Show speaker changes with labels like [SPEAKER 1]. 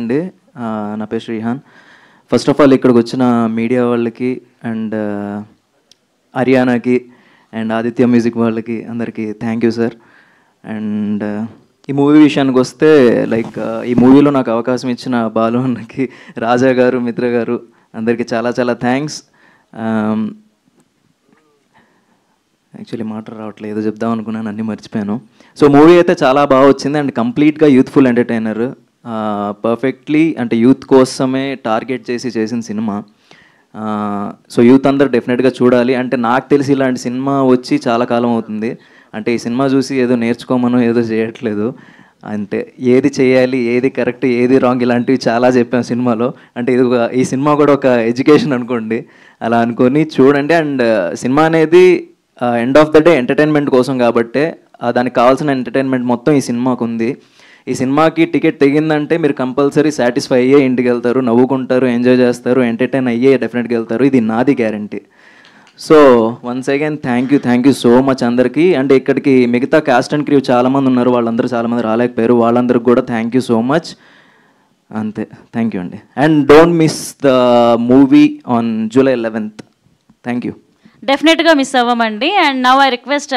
[SPEAKER 1] అండి. నా పేరు శ్రీహాన్. ఫస్ట్ ఆఫ్ ఆల్ ఇక్కడికి వచ్చిన మీడియా వాళ్ళకి అండ్ హర్యానాకి అండ్ ఆదిత్య మ్యూజిక్ వాళ్ళకి అందరికీ థ్యాంక్ యూ సార్. అండ్ ఈ మూవీ విషయానికి వస్తే లైక్ ఈ మూవీలో నాకు అవకాశం ఇచ్చిన బాలు అన్నకి, రాజా గారు, మిత్ర గారు అందరికీ చాలా చాలా థ్యాంక్స్. యాక్చువల్లీ మాట రావట్లేదు, ఏదో చెప్దాం అనుకున్నాను, అన్నీ మర్చిపోయాను. సో మూవీ అయితే చాలా బాగా వచ్చింది అండ్ కంప్లీట్గా యూత్ఫుల్ ఎంటర్టైనర్. పర్ఫెక్ట్లీ అంటే యూత్ కోసమే టార్గెట్ చేసిన సినిమా. సో యూత్ అందరు డెఫినెట్గా చూడాలి. అంటే నాకు తెలిసి ఇలాంటి సినిమా వచ్చి చాలా కాలం అవుతుంది. అంటే ఈ సినిమా చూసి ఏదో నేర్చుకోమనో ఏదో చేయట్లేదు, అంటే ఏది చేయాలి, ఏది కరెక్ట్, ఏది రాంగ్, ఇలాంటివి చాలా చెప్పాం సినిమాలో. అంటే ఇది ఈ సినిమా కూడా ఒక ఎడ్యుకేషన్ అనుకోండి, అలా అనుకొని చూడండి. అండ్ సినిమా అనేది end of the day entertainment కోసం కాబట్టే దానికి కావాల్సిన ఎంటర్టైన్మెంట్ మొత్తం ఈ సినిమాకు ఉంది. ఈ సినిమాకి టికెట్ తెగిందంటే మీరు కంపల్సరీ సాటిస్ఫై అయ్యే ఇంటికి వెళ్తారు, నవ్వుకుంటారు, ఎంజాయ్ చేస్తారు, ఎంటర్టైన్ అయ్యే డెఫినెట్గా వెళ్తారు. ఇది నాది guarantee. So once again thank you so much అందరికీ. అంటే ఇక్కడికి మిగతా క్యాస్ట్ అండ్ క్రూ చాలామంది ఉన్నారు, వాళ్ళందరూ చాలామంది రాలేకపోయారు, వాళ్ళందరికీ కూడా థ్యాంక్ యూ సో మచ్. అంతే, థ్యాంక్ యూ అండి. And don't miss the movie on July 11th. Thank you.
[SPEAKER 2] డెఫినెట్గా మిస్ అవ్వమండి. And now I request